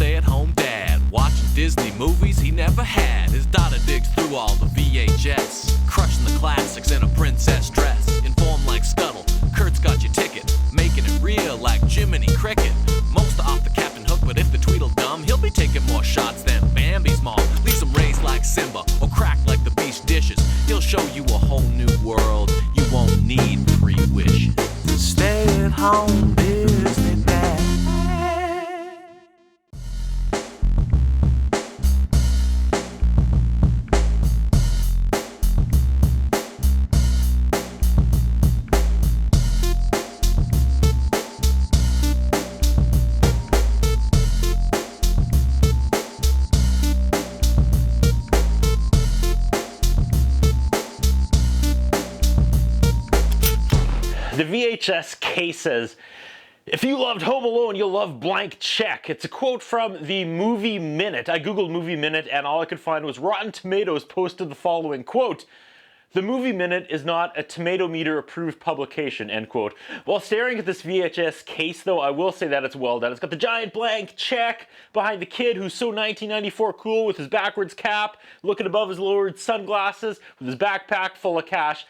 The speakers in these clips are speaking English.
stay-at-home dad, watching Disney movies he never had. His daughter digs through all the VHS, crushing the classics in a princess dress. Informed like Scuttle, Kurt's got your ticket, making it real like Jiminy Cricket. Most are off the Captain Hook, but if the Tweedledum, he'll be taking more shots than Bambi's mom. Leaves him raised like Simba, or cracked like the beach dishes. He'll show you a whole new world, you won't need pre-wishes. Stay-at-home Disney dad. The VHS case says, if you loved Home Alone, you'll love blank check. It's a quote from the Movie Minute. I googled Movie Minute and all I could find was Rotten Tomatoes posted the following quote. The Movie Minute is not a tomato meter approved publication, end quote. While staring at this VHS case though, I will say that it's well done. It's got the giant blank check behind the kid who's so 1994 cool with his backwards cap, looking above his lowered sunglasses with his backpack full of cash.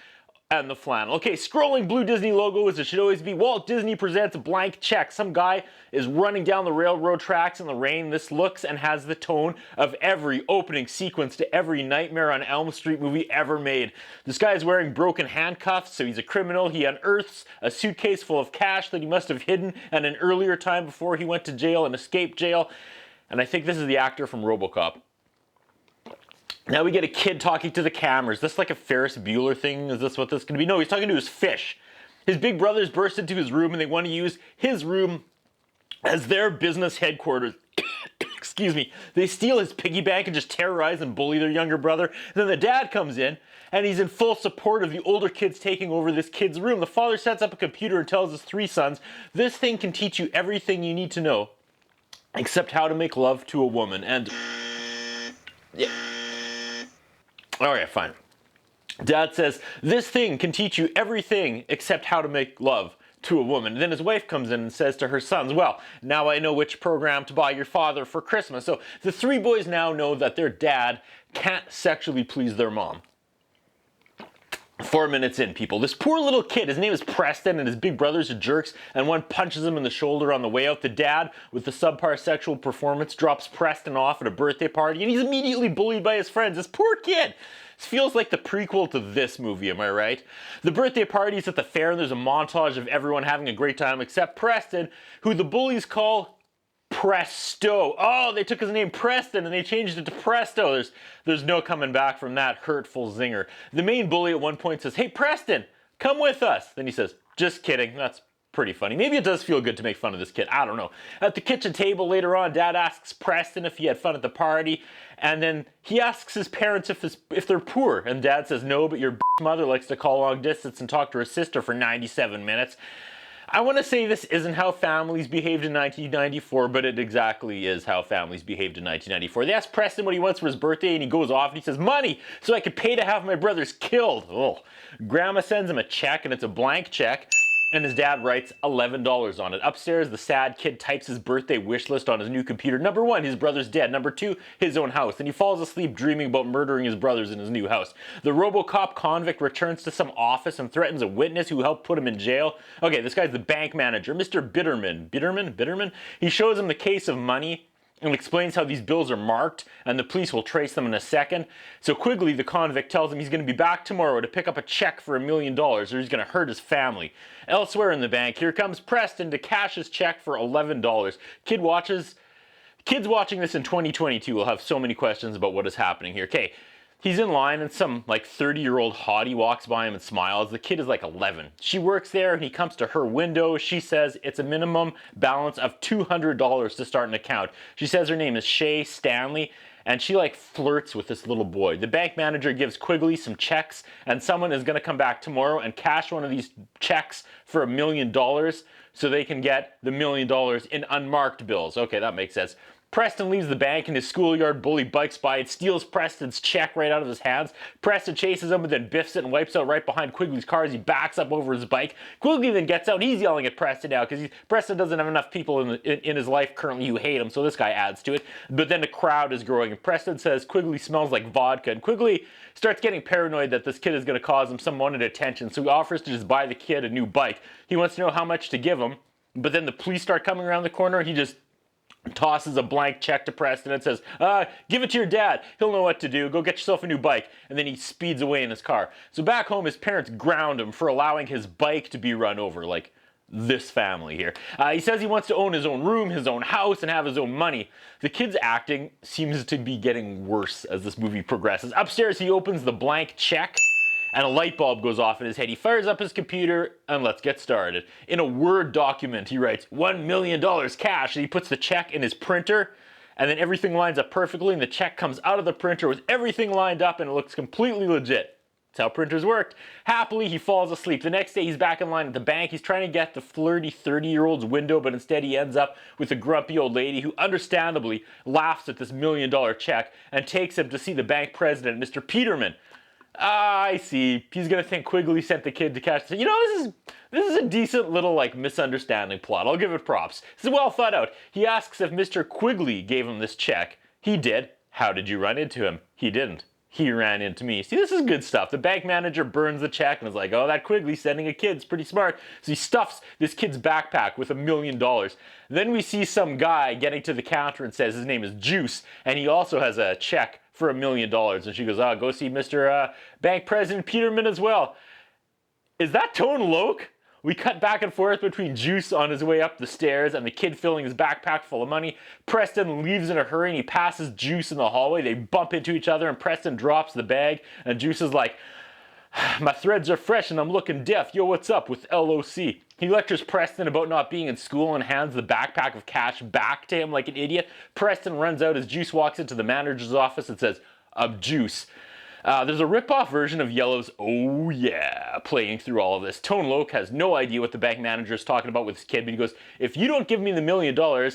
And the flannel. Okay, scrolling blue Disney logo as it should always be. Walt Disney presents a blank check. Some guy is running down the railroad tracks in the rain. This looks and has the tone of every opening sequence to every Nightmare on Elm Street movie ever made. This guy is wearing broken handcuffs, so he's a criminal. He unearths a suitcase full of cash that he must have hidden at an earlier time before he went to jail and escaped jail. And I think this is the actor from RoboCop. Now we get a kid talking to the camera. Is this like a Ferris Bueller thing? Is this what this is going to be? No, he's talking to his fish. His big brothers burst into his room and they want to use his room as their business headquarters. Excuse me. They steal his piggy bank and just terrorize and bully their younger brother. And then the dad comes in and he's in full support of the older kids taking over this kid's room. The father sets up a computer and tells his three sons, this thing can teach you everything you need to know except how to make love to a woman. And yeah. Alright, fine. Dad says, this thing can teach you everything except how to make love to a woman. And then his wife comes in and says to her sons, well, now I know which program to buy your father for Christmas. So the three boys now know that their dad can't sexually please their mom. 4 minutes in, people. This poor little kid, his name is Preston, and his big brothers are jerks, and one punches him in the shoulder on the way out. The dad, with the subpar sexual performance, drops Preston off at a birthday party, and he's immediately bullied by his friends. This poor kid. This feels like the prequel to this movie, am I right? The birthday party is at the fair, and there's a montage of everyone having a great time except Preston, who the bullies call Presto. Oh, they took his name Preston and they changed it to Presto. There's no coming back from that hurtful zinger. The main bully at one point says, hey Preston, come with us. Then he says, just kidding. That's pretty funny. Maybe it does feel good to make fun of this kid. I don't know. At the kitchen table later on, Dad asks Preston if he had fun at the party. And then he asks his parents if they're poor. And Dad says, no, but your mother likes to call long distance and talk to her sister for 97 minutes. I want to say this isn't how families behaved in 1994, but it exactly is how families behaved in 1994. They ask Preston what he wants for his birthday, and he goes off and he says, money, so I could pay to have my brothers killed. Oh. Grandma sends him a check, and it's a blank check, and his dad writes $11 on it. Upstairs, the sad kid types his birthday wish list on his new computer. Number 1, his brother's dead. Number 2, his own house. And he falls asleep dreaming about murdering his brothers in his new house. The RoboCop convict returns to some office and threatens a witness who helped put him in jail. Okay, this guy's the bank manager, Mr. Bitterman. He shows him the case of money and explains how these bills are marked, and the police will trace them in a second. So Quigley, the convict, tells him he's going to be back tomorrow to pick up a check for $1 million, or he's going to hurt his family. Elsewhere in the bank, here comes Preston to cash his check for $11. Kids watching this in 2022 will have so many questions about what is happening here. Okay, he's in line and some like 30-year-old hottie walks by him and smiles. The kid is like 11. She works there and he comes to her window. She says it's a minimum balance of $200 to start an account. She says her name is Shay Stanley and she like flirts with this little boy. The bank manager gives Quigley some checks and someone is going to come back tomorrow and cash one of these checks for $1 million so they can get the $1 million in unmarked bills. Okay, that makes sense. Preston leaves the bank and his schoolyard bully bikes by and steals Preston's check right out of his hands. Preston chases him and then biffs it and wipes out right behind Quigley's car as he backs up over his bike. Quigley then gets out and he's yelling at Preston now because Preston doesn't have enough people in his life currently who hate him, so this guy adds to it. But then the crowd is growing and Preston says Quigley smells like vodka, and Quigley starts getting paranoid that this kid is going to cause him some wanted attention, so he offers to just buy the kid a new bike. He wants to know how much to give him, but then the police start coming around the corner and he just tosses a blank check to Preston and says, give it to your dad. He'll know what to do. Go get yourself a new bike. And then he speeds away in his car. So back home, his parents ground him for allowing his bike to be run over, like this family here. He says he wants to own his own room, his own house, and have his own money. The kid's acting seems to be getting worse as this movie progresses. Upstairs, he opens the blank check and a light bulb goes off in his head. He fires up his computer and let's get started. In a Word document, he writes $1 million cash, and he puts the check in his printer, and then everything lines up perfectly, and the check comes out of the printer with everything lined up, and it looks completely legit. That's how printers worked. Happily, he falls asleep. The next day, he's back in line at the bank. He's trying to get the flirty 30-year-old's window, but instead he ends up with a grumpy old lady who understandably laughs at this $1 million check and takes him to see the bank president, Mr. Peterman. I see. He's gonna think Quigley sent the kid to catch the... You know, this is a decent little, like, misunderstanding plot. I'll give it props. This is well thought out. He asks if Mr. Quigley gave him this check. He did. How did you run into him? He didn't. He ran into me. See, this is good stuff. The bank manager burns the check and is like, oh, that Quigley sending a kid's pretty smart. So he stuffs this kid's backpack with $1 million. Then we see some guy getting to the counter and says his name is Juice, and he also has a check for $1 million. And she goes, go see Mr. Bank President Peterman as well. Is that Tone Loc? We cut back and forth between Juice on his way up the stairs and the kid filling his backpack full of money. Preston leaves in a hurry and he passes Juice in the hallway. They bump into each other and Preston drops the bag and Juice is like, my threads are fresh and I'm looking deaf. Yo, what's up with LOC? He lectures Preston about not being in school and hands the backpack of cash back to him like an idiot. Preston runs out as Juice walks into the manager's office and says, Juice. There's a rip-off version of Yellow's Oh Yeah playing through all of this. Tone Loc has no idea what the bank manager is talking about with his kid, but he goes, if you don't give me the $1 million,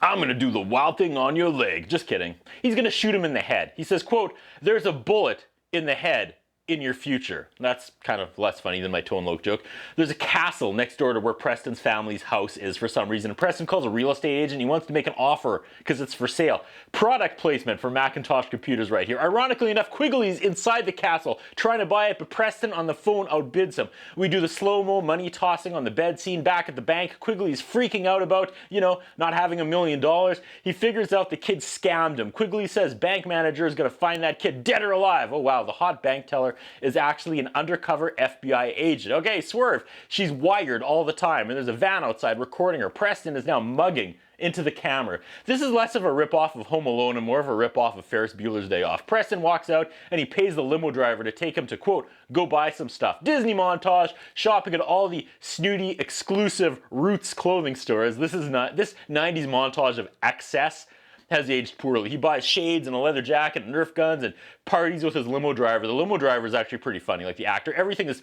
I'm gonna do the wild thing on your leg. Just kidding. He's gonna shoot him in the head. He says, quote, there's a bullet in the head in your future. That's kind of less funny than my Tone Loc joke. There's a castle next door to where Preston's family's house is for some reason. And Preston calls a real estate agent. He wants to make an offer because it's for sale. Product placement for Macintosh Computers right here. Ironically enough, Quigley's inside the castle trying to buy it, but Preston on the phone outbids him. We do the slow-mo money tossing on the bed scene back at the bank. Quigley's freaking out about, not having $1 million. He figures out the kid scammed him. Quigley says bank manager is going to find that kid dead or alive. Oh wow, the hot bank teller is actually an undercover FBI agent. Okay, swerve. She's wired all the time, and there's a van outside recording her. Preston is now mugging into the camera. This is less of a ripoff of Home Alone and more of a ripoff of Ferris Bueller's Day Off. Preston walks out and he pays the limo driver to take him to, quote, go buy some stuff. Disney montage, shopping at all the snooty, exclusive Roots clothing stores. This 90s montage of excess has aged poorly. He buys shades and a leather jacket and Nerf guns and parties with his limo driver. The limo driver is actually pretty funny, like the actor. Everything is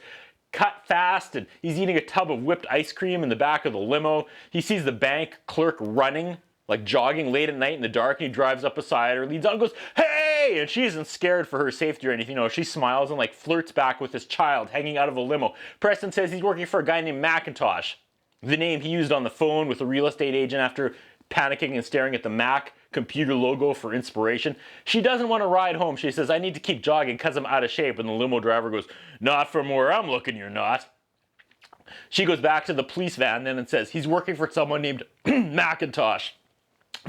cut fast and he's eating a tub of whipped ice cream in the back of the limo. He sees the bank clerk running, like jogging late at night in the dark, and he drives up beside her, leads on and goes, hey! And she isn't scared for her safety or anything. She smiles and like flirts back with his child hanging out of a limo. Preston says he's working for a guy named Macintosh, the name he used on the phone with a real estate agent after panicking and staring at the Mac computer logo for inspiration. She doesn't want to ride home. She says, I need to keep jogging because I'm out of shape. And the limo driver goes, not from where I'm looking, you're not. She goes back to the police van then and says, he's working for someone named Macintosh.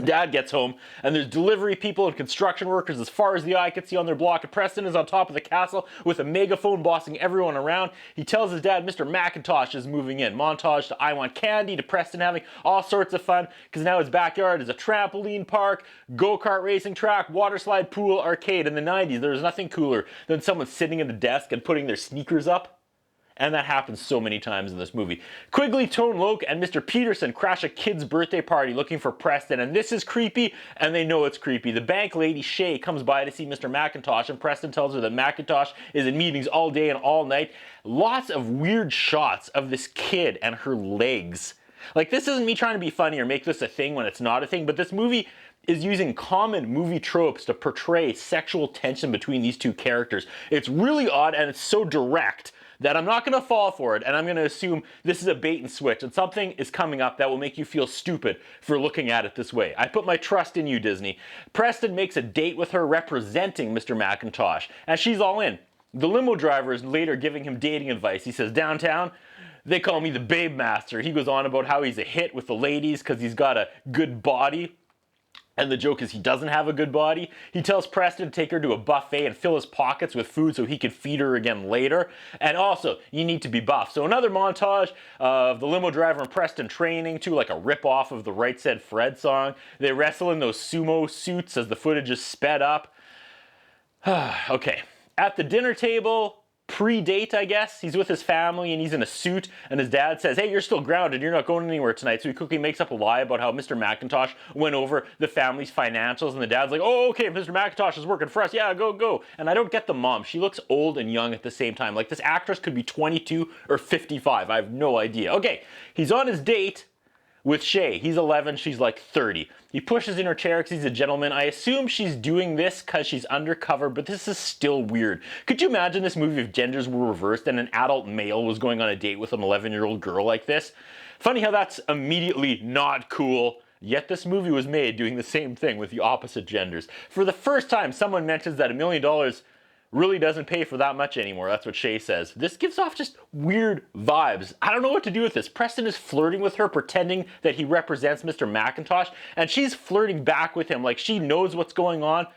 Dad gets home, and there's delivery people and construction workers as far as the eye can see on their block, and Preston is on top of the castle with a megaphone bossing everyone around. He tells his dad Mr. Macintosh is moving in. Montage to I Want Candy, to Preston having all sorts of fun, because now his backyard is a trampoline park, go-kart racing track, water slide, pool, arcade. In the 90s, there was nothing cooler than someone sitting at a desk and putting their sneakers up. And that happens so many times in this movie. Quigley, Tone Loc, and Mr. Peterson crash a kid's birthday party looking for Preston, and this is creepy, and they know it's creepy. The bank lady, Shay, comes by to see Mr. Macintosh, and Preston tells her that Macintosh is in meetings all day and all night. Lots of weird shots of this kid and her legs. Like, this isn't me trying to be funny or make this a thing when it's not a thing, but this movie is using common movie tropes to portray sexual tension between these two characters. It's really odd, and it's so direct that I'm not going to fall for it, and I'm going to assume this is a bait and switch, and something is coming up that will make you feel stupid for looking at it this way. I put my trust in you, Disney. Preston makes a date with her representing Mr. Macintosh, and she's all in. The limo driver is later giving him dating advice. He says, downtown, they call me the Babe Master. He goes on about how he's a hit with the ladies because he's got a good body. And the joke is he doesn't have a good body. He tells Preston to take her to a buffet and fill his pockets with food so he could feed her again later. And also, you need to be buff. So another montage of the limo driver and Preston training to like a rip-off of the Right Said Fred song. They wrestle in those sumo suits as the footage is sped up. Okay, at the dinner table, pre-date, I guess. He's with his family and he's in a suit, and his dad says, hey, you're still grounded, you're not going anywhere tonight. So he quickly makes up a lie about how Mr. Macintosh went over the family's financials, and the dad's like, oh, okay, Mr. Macintosh is working for us, yeah, go. And I don't get the mom. She looks old and young at the same time. Like, this actress could be 22 or 55. I have no idea. Okay, he's on his date with Shay. He's 11, she's like 30. He pushes in her chair because he's a gentleman. I assume she's doing this because she's undercover, but this is still weird. Could you imagine this movie if genders were reversed and an adult male was going on a date with an 11-year-old girl like this? Funny how that's immediately not cool. Yet this movie was made doing the same thing with the opposite genders. For the first time, someone mentions that $1 million really doesn't pay for that much anymore. That's what Shay says. This gives off just weird vibes. I don't know what to do with this. Preston is flirting with her, pretending that he represents Mr. Macintosh, and she's flirting back with him like she knows what's going on,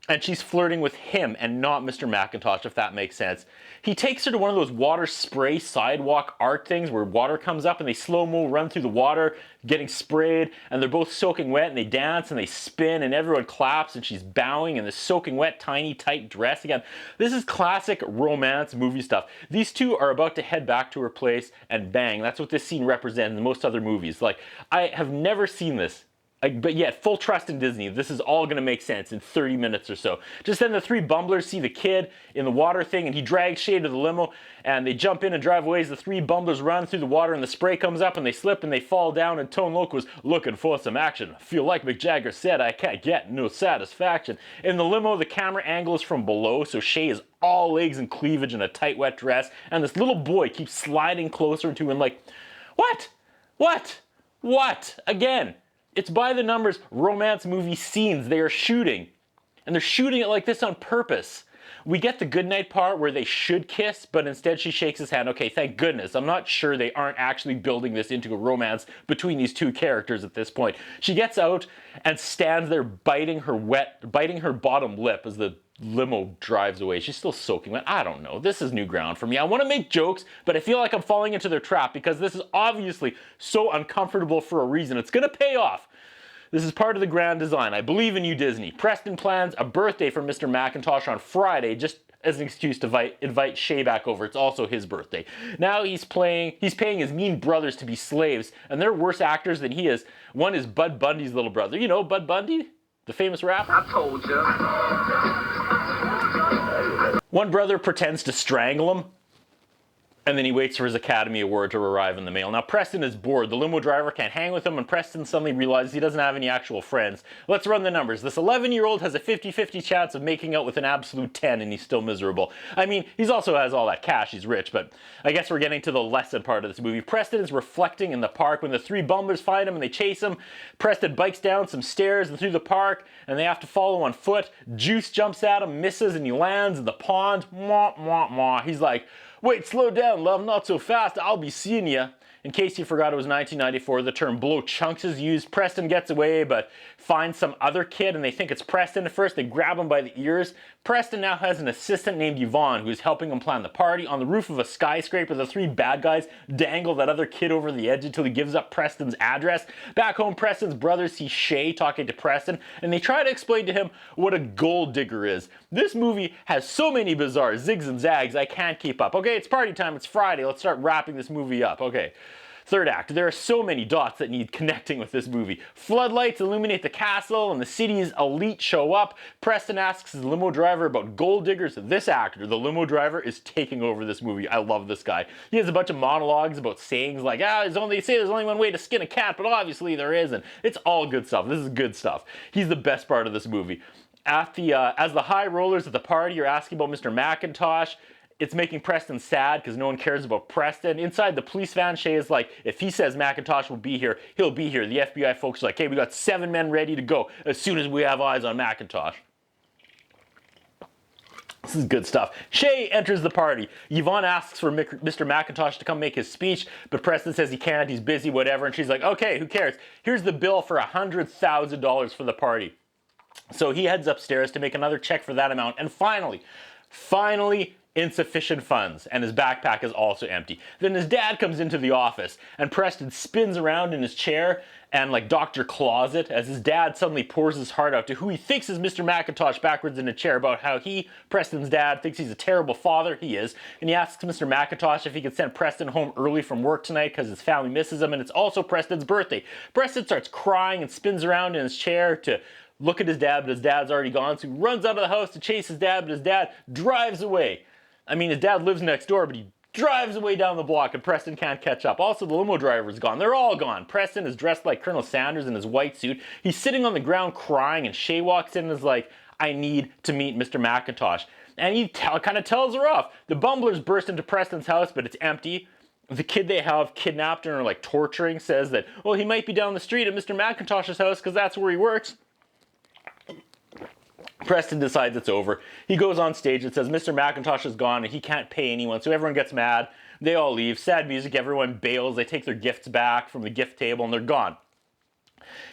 and she's flirting with him and not Mr. Macintosh, if that makes sense. He takes her to one of those water spray sidewalk art things where water comes up and they slow-mo run through the water, getting sprayed, and they're both soaking wet, and they dance and they spin and everyone claps, and she's bowing in this soaking wet, tiny, tight dress again. This is classic romance movie stuff. These two are about to head back to her place and bang. That's what this scene represents in most other movies. Like, I have never seen this. But yet, full trust in Disney. This is all going to make sense in 30 minutes or so. Just then the three bumblers see the kid in the water thing, and he drags Shay to the limo, and they jump in and drive away as the three bumblers run through the water, and the spray comes up, and they slip, and they fall down, and Tone Loc was looking for some action. Feel like Mick Jagger said, I can't get no satisfaction. In the limo, the camera angle is from below, so Shay is all legs and cleavage in a tight, wet dress, and this little boy keeps sliding closer to him like, what? Again. It's by the numbers romance movie scenes they are shooting. And they're shooting it like this on purpose. We get the goodnight part where they should kiss, but instead she shakes his hand. Okay, thank goodness. I'm not sure they aren't actually building this into a romance between these two characters at this point. She gets out and stands there biting her bottom lip as the limo drives away. She's still soaking wet. I don't know. This is new ground for me. I want to make jokes, but I feel like I'm falling into their trap because this is obviously so uncomfortable for a reason. It's going to pay off. This is part of the grand design. I believe in you, Disney. Preston plans a birthday for Mr. Macintosh on Friday, just as an excuse to invite Shay back over. It's also his birthday. Now he's paying his mean brothers to be slaves, and they're worse actors than he is. One is Bud Bundy's little brother. You know Bud Bundy? The famous rapper? I told you. One brother pretends to strangle him, and then he waits for his Academy Award to arrive in the mail. Now Preston is bored. The limo driver can't hang with him, and Preston suddenly realizes he doesn't have any actual friends. Let's run the numbers. This 11-year-old has a 50-50 chance of making out with an absolute 10, and he's still miserable. I mean, he also has all that cash. He's rich, but I guess we're getting to the lesson part of this movie. Preston is reflecting in the park when the three bumblers find him and they chase him. Preston bikes down some stairs and through the park, and they have to follow on foot. Juice jumps at him, misses, and he lands in the pond. Mwah, mwah, mwah. He's like, wait, slow down, love, not so fast, I'll be seeing ya. In case you forgot it was 1994, the term blow chunks is used. Preston gets away, but finds some other kid, and they think it's Preston at first. They grab him by the ears. Preston now has an assistant named Yvonne who's helping him plan the party. On the roof of a skyscraper, the three bad guys dangle that other kid over the edge until he gives up Preston's address. Back home, Preston's brothers see Shay talking to Preston, and they try to explain to him what a gold digger is. This movie has so many bizarre zigs and zags, I can't keep up. Okay, it's party time, it's Friday, let's start wrapping this movie up. Okay. Third act, there are so many dots that need connecting with this movie. Floodlights illuminate the castle and the city's elite show up. Preston asks his limo driver about gold diggers. This actor, the limo driver, is taking over this movie. I love this guy. He has a bunch of monologues about sayings like, they say there's only one way to skin a cat, but obviously there isn't. It's all good stuff. This is good stuff. He's the best part of this movie. As the high rollers at the party are asking about Mr. Macintosh, it's making Preston sad because no one cares about Preston. Inside the police van, Shay is like, if he says Macintosh will be here, he'll be here. The FBI folks are like, hey, we got 7 men ready to go as soon as we have eyes on Macintosh. This is good stuff. Shay enters the party. Yvonne asks for Mr. Macintosh to come make his speech, but Preston says he can't, he's busy, whatever, and she's like, okay, who cares? Here's the bill for $100,000 for the party. So he heads upstairs to make another check for that amount, and finally, insufficient funds, and his backpack is also empty. Then his dad comes into the office, and Preston spins around in his chair and like Dr. Closet as his dad suddenly pours his heart out to who he thinks is Mr. Macintosh backwards in a chair about how Preston's dad, thinks he's a terrible father. He is. And he asks Mr. Macintosh if he could send Preston home early from work tonight because his family misses him, and it's also Preston's birthday. Preston starts crying and spins around in his chair to look at his dad, but his dad's already gone, so he runs out of the house to chase his dad, but his dad drives away. I mean, his dad lives next door, but he drives away down the block and Preston can't catch up. Also, the limo driver's gone. They're all gone. Preston is dressed like Colonel Sanders in his white suit. He's sitting on the ground crying, and Shay walks in and is like, I need to meet Mr. Macintosh. And he kind of tells her off. The bumblers burst into Preston's house, but it's empty. The kid they have kidnapped and are like torturing says that, well, he might be down the street at Mr. Macintosh's house because that's where he works. Preston decides it's over. He goes on stage and says Mr. Macintosh is gone and he can't pay anyone, so everyone gets mad. They all leave. Sad music, everyone bails. They take their gifts back from the gift table and they're gone.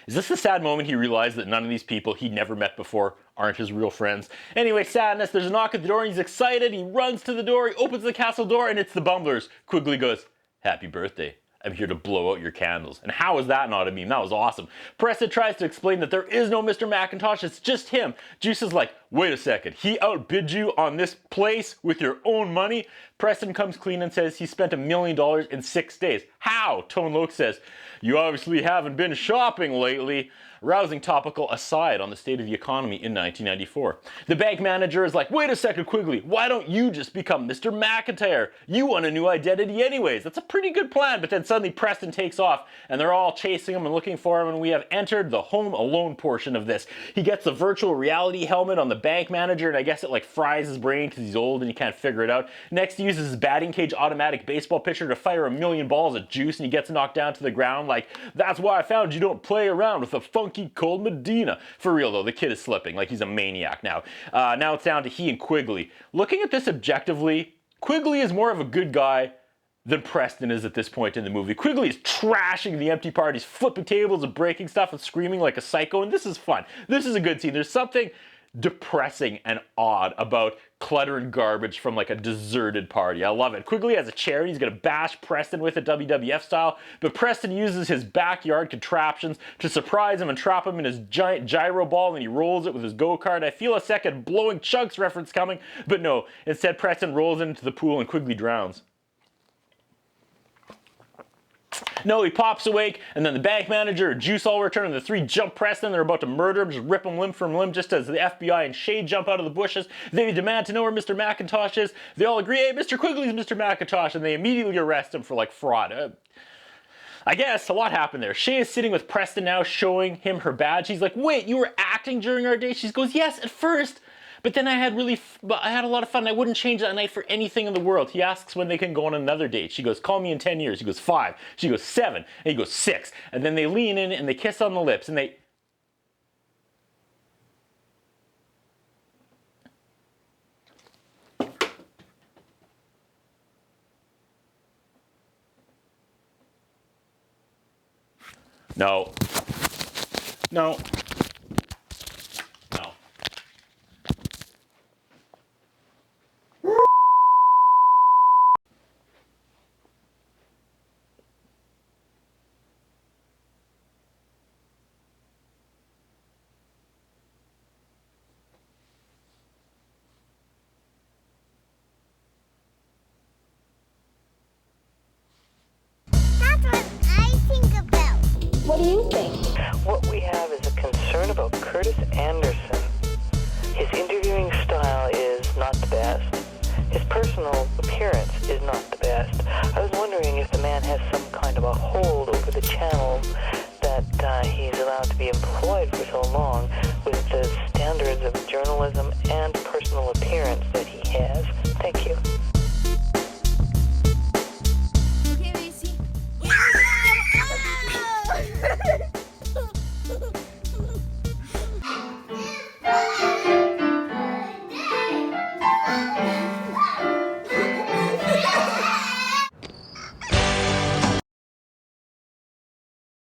Is this the sad moment he realized that none of these people he'd never met before aren't his real friends? Anyway, sadness, there's a knock at the door and he's excited. He runs to the door, he opens the castle door, and it's the bumblers. Quigley goes, happy birthday. I'm here to blow out your candles. And how is that not a meme? That was awesome. Preston tries to explain that there is no Mr. Macintosh, it's just him. Juice is like, wait a second, he outbid you on this place with your own money? Preston comes clean and says he spent $1 million in 6 days. How? Tone Loc says, you obviously haven't been shopping lately. Rousing topical aside on the state of the economy in 1994. The bank manager is like, wait a second, Quigley, why don't you just become Mr. McIntyre? You want a new identity anyways. That's a pretty good plan, but then suddenly Preston takes off and they're all chasing him and looking for him, and we have entered the Home Alone portion of this. He gets the virtual reality helmet on the bank manager, and I guess it like fries his brain because he's old and he can't figure it out. Next, he uses his batting cage automatic baseball pitcher to fire 1,000,000 balls at Juice, and he gets knocked down to the ground like, that's why I found you don't play around with a funky cold Medina. For real though, the kid is slipping like he's a maniac now. Now it's down to he and Quigley. Looking at this objectively, Quigley is more of a good guy than Preston is at this point in the movie. Quigley is trashing the empty parties, flipping tables and breaking stuff and screaming like a psycho, and this is fun. This is a good scene. There's something depressing and odd about clutter and garbage from like a deserted party. I love it. Quigley has a chair and he's gonna bash Preston with it WWF style, but Preston uses his backyard contraptions to surprise him and trap him in his giant gyro ball, and he rolls it with his go-kart. I feel a second blowing chunks reference coming, but no. Instead, Preston rolls into the pool and Quigley drowns. No, he pops awake, and then the bank manager and Juice all return, and the three jump Preston. They're about to murder him, just rip him limb from limb, just as the FBI and Shay jump out of the bushes. They demand to know where Mr. Macintosh is. They all agree, hey, Mr. Quigley's Mr. Macintosh, and they immediately arrest him for, like, fraud. I guess a lot happened there. Shay is sitting with Preston now, showing him her badge. He's like, wait, you were acting during our date? She goes, yes, at first. But then I had a lot of fun. I wouldn't change that night for anything in the world. He asks when they can go on another date. She goes, call me in 10 years. He goes, 5. She goes, 7. And he goes, 6. And then they lean in and they kiss on the lips and they... No. No. That's what a whole